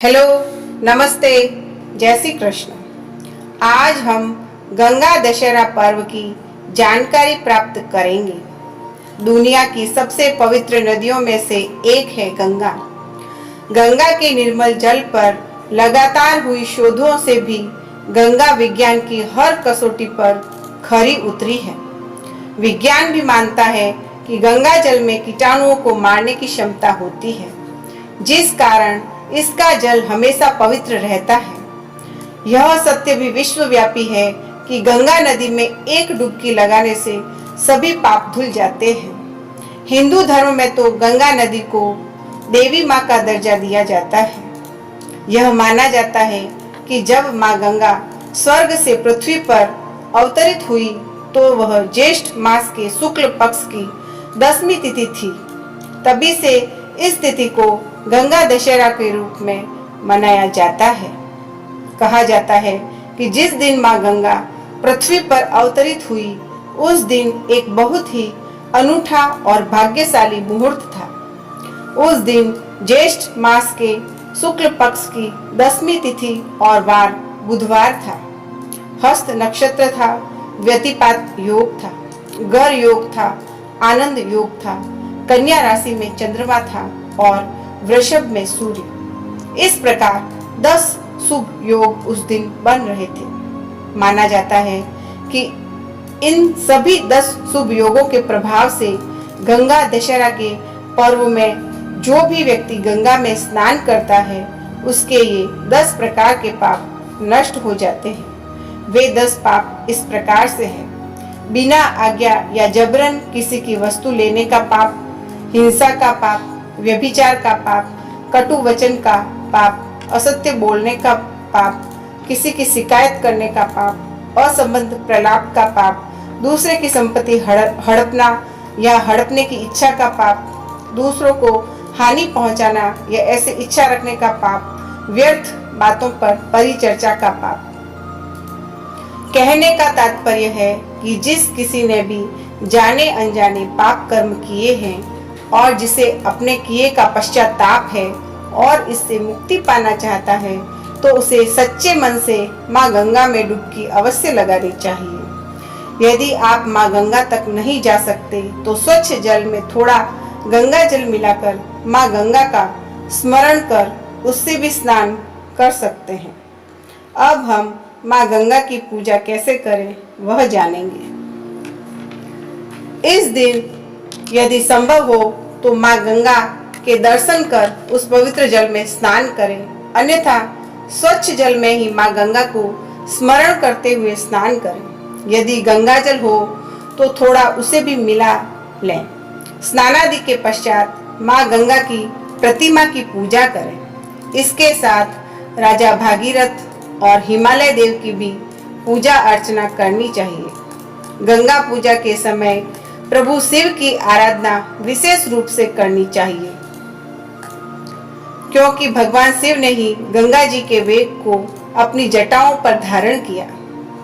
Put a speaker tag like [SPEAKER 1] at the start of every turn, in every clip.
[SPEAKER 1] Hello, नमस्ते, जय श्री कृष्ण। आज हम गंगा दशहरा पर्व की जानकारी प्राप्त करेंगे। दुनिया की सबसे पवित्र नदियों में से एक है गंगा। गंगा के निर्मल जल पर लगातार हुई शोधों से भी गंगा विज्ञान की हर कसौटी पर खरी उतरी है। विज्ञान भी मानता है कि गंगा जल में कीटाणुओं को मारने की क्षमता होती है, जिस कारण इसका जल हमेशा पवित्र रहता है। यह सत्य भी विश्वव्यापी है कि गंगा नदी में एक डुबकी लगाने से सभी पाप धुल जाते हैं। हिंदू धर्म में तो गंगा नदी को देवी माँ का दर्जा दिया जाता है। यह माना जाता है कि जब माँ गंगा स्वर्ग से पृथ्वी पर अवतरित हुई तो वह ज्येष्ठ मास के शुक्ल पक्ष की 10वीं तिथि थी। तभी से इस तिथि को गंगा दशहरा के रूप में मनाया जाता है। कहा जाता है कि जिस दिन माँ गंगा पृथ्वी पर अवतरित हुई उस दिन एक बहुत ही अनूठा और भाग्यशाली मुहूर्त था। उस दिन ज्येष्ठ मास के शुक्ल पक्ष की 10वीं तिथि और वार बुधवार था। हस्त नक्षत्र था, व्यतिपात योग था, गर योग था, आनंद योग था, कन्या राशि में चंद्रमा था और वृषभ में सूर्य। इस प्रकार 10 शुभ योग उस दिन बन रहे थे। माना जाता है कि इन सभी 10 शुभ योगों के प्रभाव से गंगा दशहरा के पर्व में जो भी व्यक्ति गंगा में स्नान करता है उसके ये 10 प्रकार के पाप नष्ट हो जाते हैं। वे 10 पाप इस प्रकार से हैं: बिना आज्ञा या जबरन किसी की वस्तु लेने का पाप, हिंसा का पाप, व्यभिचार का पाप, कटु वचन का पाप, असत्य बोलने का पाप, किसी की शिकायत करने का पाप, असंबद्ध प्रलाप का पाप, दूसरे की संपत्ति हड़पना या हड़पने की इच्छा का पाप, दूसरों को हानि पहुंचाना या ऐसे इच्छा रखने का पाप, व्यर्थ बातों पर परिचर्चा का पाप। कहने का तात्पर्य है कि जिस किसी ने भी जाने अनजाने पाप कर्म किए हैं और जिसे अपने किए का पश्चाताप है और इससे मुक्ति पाना चाहता है तो उसे सच्चे मन से माँ गंगा में डुबकी अवश्य लगानी चाहिए। यदि आप माँ गंगा तक नहीं जा सकते तो स्वच्छ जल में थोड़ा गंगा जल मिलाकर माँ गंगा का स्मरण कर उससे भी स्नान कर सकते हैं। अब हम माँ गंगा की पूजा कैसे करें वह जानेंगे। इस दिन यदि संभव हो तो माँ गंगा के दर्शन कर उस पवित्र जल में स्नान करें, अन्यथा स्वच्छ जल में ही माँ गंगा को स्मरण करते हुए स्नान करें। यदि गंगा जल हो तो थोड़ा उसे भी मिला लें। स्नानादि के पश्चात माँ गंगा की प्रतिमा की पूजा करें। इसके साथ राजा भागीरथ और हिमालय देव की भी पूजा अर्चना करनी चाहिए। गंगा पूजा के समय प्रभु शिव की आराधना विशेष रूप से करनी चाहिए, क्योंकि भगवान शिव ने ही गंगा जी के वेग को अपनी जटाओं पर धारण किया।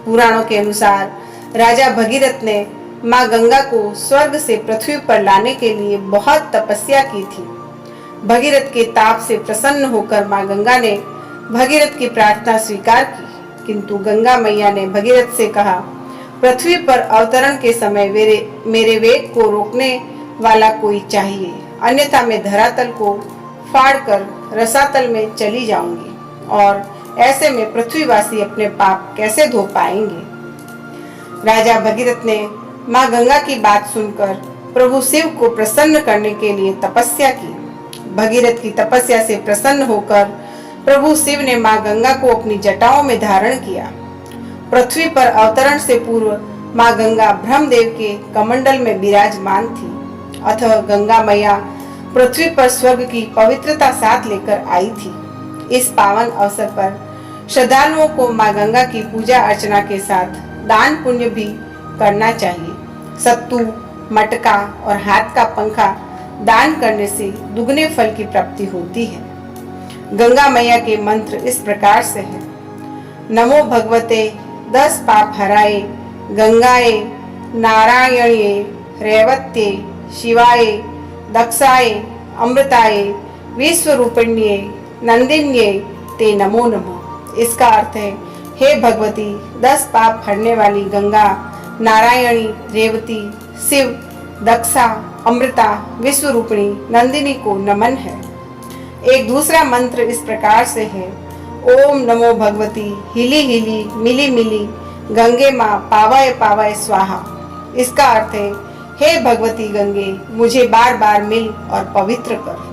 [SPEAKER 1] पुराणों के अनुसार राजा भगीरथ ने माँ गंगा को स्वर्ग से पृथ्वी पर लाने के लिए बहुत तपस्या की थी। भगीरथ के ताप से प्रसन्न होकर माँ गंगा ने भगीरथ की प्रार्थना स्वीकार की, किंतु गंगा मैया ने भगीरथ से कहा, पृथ्वी पर अवतरण के समय मेरे वेग को रोकने वाला कोई चाहिए, अन्यथा मैं धरातल को फाड़कर रसातल में चली जाऊंगी और ऐसे में पृथ्वीवासी अपने पाप कैसे धो पाएंगे। राजा भगीरथ ने माँ गंगा की बात सुनकर प्रभु शिव को प्रसन्न करने के लिए तपस्या की। भगीरथ की तपस्या से प्रसन्न होकर प्रभु शिव ने माँ गंगा को अपनी जटाओं में धारण किया। पृथ्वी पर अवतरण से पूर्व माँ गंगा ब्रह्मदेव के कमंडल में विराजमान थी। अतः गंगा मैया पृथ्वी पर स्वर्ग की पवित्रता साथ लेकर आई थी। इस पावन अवसर पर श्रद्धालुओं को माँ गंगा की पूजा अर्चना के साथ दान पुण्य भी करना चाहिए। सत्तू, मटका और हाथ का पंखा दान करने से दुगने फल की प्राप्ति होती है। गंगा मैया के मंत्र इस प्रकार से है: नमो भगवते 10 पाप हराए गंगाए नारायण्ये रेवत्ये शिवाय दक्षाय अमृताय विश्वरूपिण्ये नंदिन्ये ते नमो नमः। इसका अर्थ है, हे भगवती 10 पाप हरने वाली गंगा, नारायणी, रेवती, शिव, दक्षा, अमृता, विश्वरूपिणी नंदिनी को नमन है। एक दूसरा मंत्र इस प्रकार से है, ओम नमो भगवती हिली हिली मिली मिली गंगे माँ पावय पावय स्वाहा। इसका अर्थ है, हे भगवती गंगे मुझे बार बार मिल और पवित्र कर।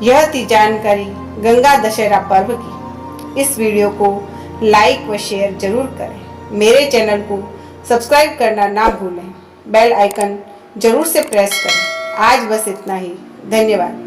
[SPEAKER 1] यह थी जानकारी गंगा दशहरा पर्व की। इस वीडियो को लाइक व शेयर जरूर करें। मेरे चैनल को सब्सक्राइब करना ना भूलें। बेल आइकन जरूर से प्रेस करें। आज बस इतना ही। धन्यवाद।